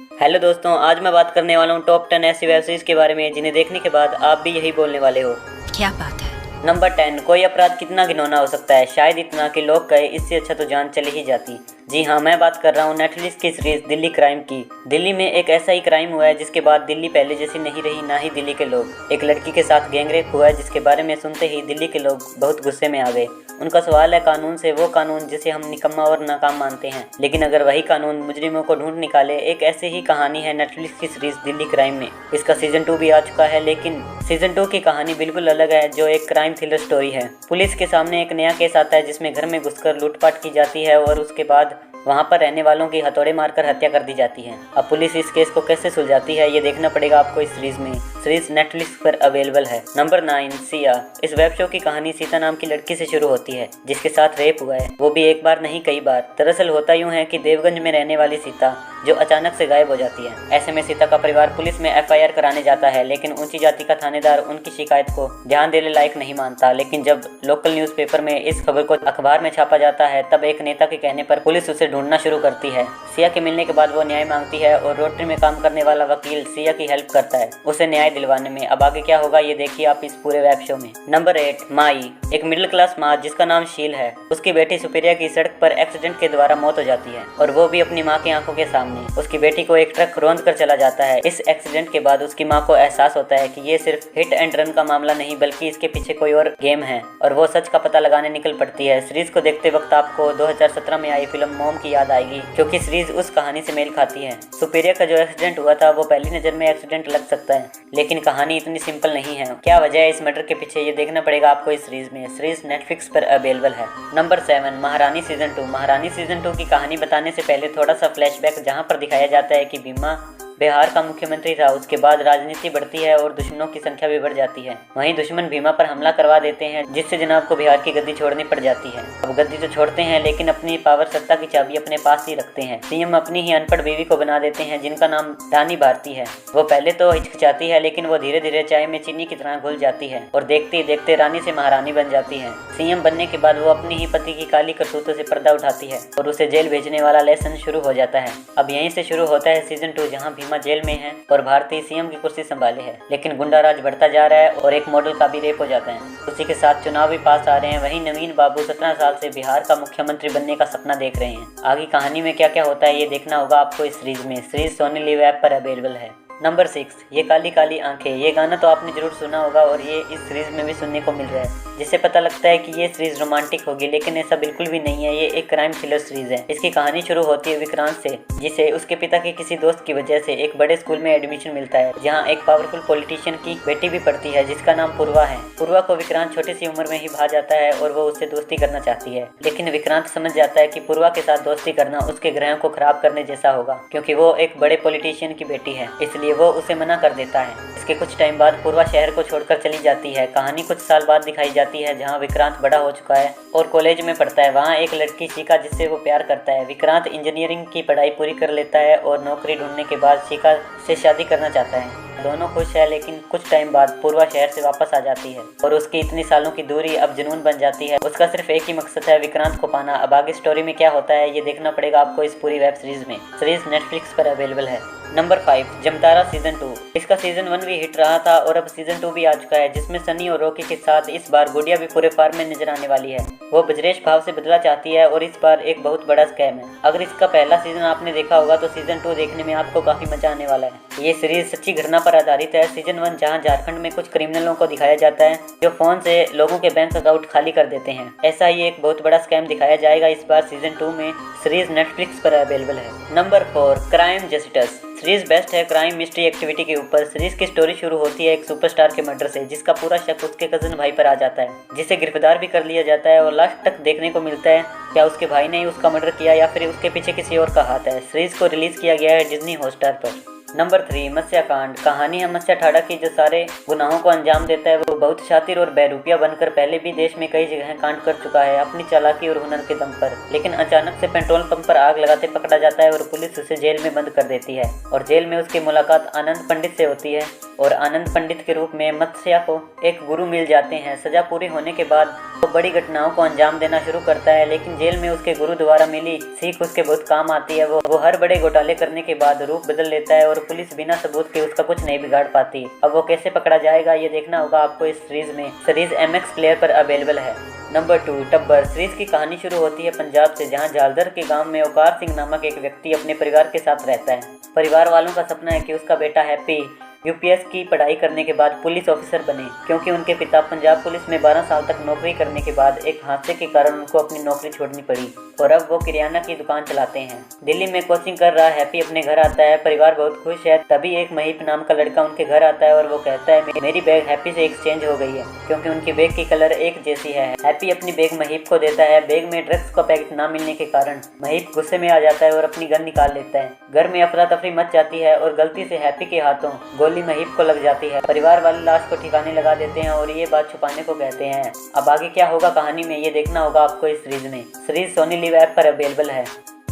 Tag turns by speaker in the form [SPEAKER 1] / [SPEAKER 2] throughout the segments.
[SPEAKER 1] Hello दोस्तों, आज मैं बात करने वाला हूँ टॉप 10 ऐसी वेब सीरीज के बारे में जिन्हें देखने के बाद आप भी यही बोलने वाले हो।
[SPEAKER 2] क्या बात है।
[SPEAKER 1] नंबर 10। कोई अपराध कितना घिनौना हो सकता है, शायद इतना कि लोग कहे इससे अच्छा तो जान चली ही जाती। जी हाँ, मैं बात कर रहा हूँ नेटफ्लिक्स की सीरीज दिल्ली क्राइम की। दिल्ली में एक ऐसा ही क्राइम हुआ है जिसके बाद दिल्ली पहले जैसी नहीं रही, ना ही दिल्ली के लोग। एक लड़की के साथ गैंगरेप हुआ है जिसके बारे में सुनते ही दिल्ली के लोग बहुत गुस्से में आ गए। उनका सवाल है कानून से, वो कानून जिसे हम निकम्मा और नाकाम मानते हैं, लेकिन अगर वही कानून मुजरिमों को ढूंढ निकाले। एक ऐसी ही कहानी है नेटफ्लिक्स की सीरीज दिल्ली क्राइम में। इसका सीजन 2 भी आ चुका है, लेकिन सीजन 2 की कहानी बिल्कुल अलग है, जो एक क्राइम थ्रिलर स्टोरी है। पुलिस के सामने एक नया केस आता है जिसमें घर में घुसकर लूटपाट की जाती है और उसके बाद वहां पर रहने वालों की हथौड़े मारकर हत्या कर दी जाती है। अब पुलिस इस केस को कैसे सुलझाती है ये देखना पड़ेगा आपको इस सीरीज में। सीरीज नेटफ्लिक्स पर अवेलेबल है। नंबर 9। सिया। इस वेब शो की कहानी सीता नाम की लड़की से शुरू होती है जिसके साथ रेप हुआ है, वो भी एक बार नहीं कई बार। दरअसल होता यूं है कि देवगंज में रहने वाली सीता जो अचानक से गायब हो जाती है। ऐसे में सीता का परिवार पुलिस में FIR कराने जाता है, लेकिन ऊंची जाति का थानेदार उनकी शिकायत को ध्यान देने लायक नहीं मानता। लेकिन जब लोकल न्यूज़पेपर में इस खबर को अखबार में छापा जाता है, तब एक नेता के कहने पर पुलिस उसे ढूंढना शुरू करती है। सिया के मिलने के बाद वो न्याय मांगती है और रोटरी में काम करने वाला वकील सिया की हेल्प करता है उसे न्याय दिलवाने में। अब आगे क्या होगा ये देखिए आप इस पूरे वेब शो में। नंबर 8। माई। एक मिडिल क्लास माँ जिसका नाम शील है, उसकी बेटी सुप्रिया की सड़क पर एक्सीडेंट के द्वारा मौत हो जाती है, और वो भी अपनी माँ की आंखों के सामने। उसकी बेटी को एक ट्रक रौंद कर चला जाता है। इस एक्सीडेंट के बाद उसकी माँ को एहसास होता है कि ये सिर्फ हिट एंड रन का मामला नहीं, बल्कि इसके पीछे कोई और गेम है, और वो सच का पता लगाने निकल पड़ती है। सीरीज को देखते वक्त आपको 2017 में आई फिल्म मॉम की याद आएगी, क्योंकि सीरीज उस कहानी से मेल खाती है। सुप्रिया का जो एक्सीडेंट हुआ था वो पहली नजर में एक्सीडेंट लग सकता है, लेकिन कहानी इतनी सिंपल नहीं है। क्या वजह है इस मर्डर के पीछे ये देखना पड़ेगा आपको इस सीरीज में। सीरीज नेटफ्लिक्स पर अवेलेबल है। नंबर 7। महारानी सीजन 2। महारानी सीजन 2 की कहानी बताने से पहले थोड़ा सा फ्लैशबैक, जहां पर दिखाया जाता है कि भीमा बिहार का मुख्यमंत्री था। उसके बाद राजनीति बढ़ती है और दुश्मनों की संख्या भी बढ़ जाती है। वहीं दुश्मन भीमा पर हमला करवा देते हैं, जिससे जनाब को बिहार की गद्दी छोड़नी पड़ जाती है। अब गद्दी तो छोड़ते हैं, लेकिन अपनी पावर सत्ता की चाबी अपने पास ही रखते हैं। सीएम अपनी ही अनपढ़ बीवी को बना देते हैं जिनका नाम रानी भारती है। वो पहले तो हिचकिचाती है, लेकिन वो धीरे धीरे चाय में चीनी की तरह घुल जाती है और देखते ही देखते रानी से महारानी बन जाती है। सीएम बनने के बाद वो अपनी ही पति की काली करतूतों से पर्दा उठाती है और उसे जेल भेजने वाला लेसन शुरू हो जाता है। अब यहीं से शुरू होता है सीजन 2, जहाँ भीमा जेल में है और भारतीय सीएम की कुर्सी संभाले है। लेकिन गुंडा राज बढ़ता जा रहा है और एक मॉडल का भी रेप हो जाता है। उसी के साथ चुनाव भी पास आ रहे हैं। वहीं नवीन बाबू 17 साल से बिहार का मुख्यमंत्री बनने का सपना देख रहे हैं। आगे कहानी में क्या क्या होता है ये देखना होगा आपको इस सीरीज में। सीरीज सोनी लिव ऐप पर अवेलेबल है। नंबर 6। ये काली काली आंखें। ये गाना तो आपने जरूर सुना होगा और ये इस सीरीज में भी सुनने को मिल रहा है, जिससे पता लगता है कि ये सीरीज रोमांटिक होगी, लेकिन ऐसा बिल्कुल भी नहीं है। ये एक क्राइम थ्रिलर सीरीज है। इसकी कहानी शुरू होती है विक्रांत से, जिसे उसके पिता के किसी दोस्त की वजह से एक बड़े स्कूल में एडमिशन मिलता है, जहाँ एक पावरफुल पॉलिटिशियन की बेटी भी पढ़ती है जिसका नाम पूर्वा है। पूर्वा को विक्रांत छोटी सी उम्र में ही भा जाता है और वो उससे दोस्ती करना चाहती है, लेकिन विक्रांत समझ जाता है कि पूर्वा के साथ दोस्ती करना उसके ग्रहों को खराब करने जैसा होगा, क्योंकि वो एक बड़े पॉलिटिशियन की बेटी है, इसलिए वो उसे मना कर देता है। इसके कुछ टाइम बाद पूर्वा शहर को छोड़कर चली जाती है। कहानी कुछ साल बाद दिखाई जाती है, जहां विक्रांत बड़ा हो चुका है और कॉलेज में पढ़ता है। वहां एक लड़की शिखा जिससे वो प्यार करता है। विक्रांत इंजीनियरिंग की पढ़ाई पूरी कर लेता है और नौकरी ढूंढने के बाद शिखा से शादी करना चाहता है। दोनों खुश है, लेकिन कुछ टाइम बाद पूर्वा शहर से वापस आ जाती है और उसकी इतनी सालों की दूरी अब जुनून बन जाती है। उसका सिर्फ एक ही मकसद है, विक्रांत को पाना। अब आगे स्टोरी में क्या होता है ये देखना पड़ेगा आपको इस पूरी वेब सीरीज में। सीरीज नेटफ्लिक्स पर अवेलेबल है। नंबर 5। जमतारा सीजन 2। इसका सीजन 1 भी हिट रहा था और अब सीजन 2 भी आ चुका है, जिसमें सनी और रॉकी के साथ इस बार गुड़िया भी पूरे फार्म में नजर आने वाली है। वो ब्रजेश भाव से बदला चाहती है और इस बार एक बहुत बड़ा स्कैम है। अगर इसका पहला सीजन आपने देखा होगा तो सीजन 2 देखने में आपको काफी मजा आने वाला है। ये सीरीज सच्ची घटना पर आधारित है। सीजन 1 जहां झारखंड में कुछ क्रिमिनलों को दिखाया जाता है जो फोन से लोगों के बैंक अकाउंट खाली कर देते हैं, ऐसा ही एक बहुत बड़ा स्कैम दिखाया जाएगा इस बार सीजन 2 में। सीरीज नेटफ्लिक्स पर अवेलेबल है। Number 4। Crime justice. Series best है क्राइम मिस्ट्री एक्टिविटी के ऊपर। सीरीज की स्टोरी शुरू होती है एक सुपरस्टार के मर्डर से, जिसका पूरा शक उसके कजन भाई पर आ जाता है, जिसे गिरफ्तार भी कर लिया जाता है और लास्ट तक देखने को मिलता है क्या उसके भाई ने ही उसका मर्डर किया या फिर उसके पीछे किसी और का हाथ है। सीरीज को रिलीज किया गया है डिज्नी हॉटस्टार पर। नंबर 3, मत्स्य कांड। कहानी है मत्स्य ठाडा की, जो सारे गुनाहों को अंजाम देता है। वो बहुत शातिर और बहरूपिया बनकर पहले भी देश में कई जगह कांड कर चुका है अपनी चालाकी और हुनर के दम पर। लेकिन अचानक से पेट्रोल पंप पर आग लगाते पकड़ा जाता है और पुलिस उसे जेल में बंद कर देती है। और जेल में उसकी मुलाकात आनंद पंडित से होती है और आनंद पंडित के रूप में मत्स्या को एक गुरु मिल जाते हैं। सजा पूरी होने के बाद वो बड़ी घटनाओं को अंजाम देना शुरू करता है, लेकिन जेल में उसके गुरु द्वारा मिली सीख उसके बहुत काम आती है। वो हर बड़े घोटाले करने के बाद रूप बदल लेता है और पुलिस बिना सबूत के उसका कुछ नहीं बिगाड़ पाती। अब वो कैसे पकड़ा जाएगा ये देखना होगा आपको इस सीरीज में। सीरीज MX प्लेयर पर अवेलेबल है। नंबर 2, टब्बर। सीरीज की कहानी शुरू होती है पंजाब से, जहां जालधर के गांव में औकार सिंह नामक एक व्यक्ति अपने परिवार के साथ रहता है। परिवार वालों का सपना है कि उसका बेटा हैप्पी UPS की पढ़ाई करने के बाद पुलिस ऑफिसर बने, क्योंकि उनके पिता पंजाब पुलिस में 12 साल तक नौकरी करने के बाद एक हादसे के कारण उनको अपनी नौकरी छोड़नी पड़ी और अब वो किराना की दुकान चलाते हैं। दिल्ली में कोचिंग कर रहा हैप्पी अपने घर आता है। परिवार बहुत खुश है। तभी एक महीप नाम का लड़का उनके घर आता है और वो कहता है मेरी बैग हैप्पी से एक्सचेंज हो गई है, क्योंकि उनकी बैग की कलर एक जैसी है। हैप्पी अपनी बैग महीप को देता है। बैग में ड्रग्स का पैकेट ना मिलने के कारण महीप गुस्से में आ जाता है और अपनी गन निकाल लेता है। घर में अफरा तफरी मच जाती है और गलती से हैप्पी के हाथों गोली महीप को लग जाती है। परिवार वाले लाश को ठिकाने लगा देते हैं और ये बात छुपाने को कहते हैं। अब आगे क्या होगा कहानी में ये देखना होगा आपको इस सीरीज में। सीरीज सोनी लिव ऐप पर अवेलेबल है।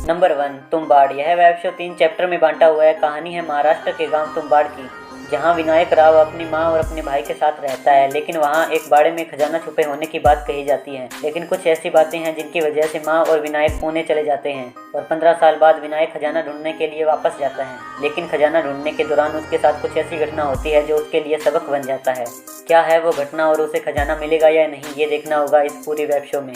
[SPEAKER 1] नंबर 1, तुम्बाड़। यह वेब शो 3 चैप्टर में बांटा हुआ है। कहानी है महाराष्ट्र के गांव तुम्बाड़ की, जहां विनायक राव अपनी मां और अपने भाई के साथ रहता है। लेकिन वहां एक बाड़े में खजाना छुपे होने की बात कही जाती है। लेकिन कुछ ऐसी बातें हैं जिनकी वजह से मां और विनायक पुणे चले जाते हैं और 15 साल बाद विनायक खजाना ढूंढने के लिए वापस जाता है। लेकिन खजाना ढूंढने के दौरान उसके साथ कुछ ऐसी घटना होती है जो उसके लिए सबक बन जाता है। क्या है वो घटना और उसे खजाना मिलेगा या नहीं ये देखना होगा इस पूरी वेब शो में।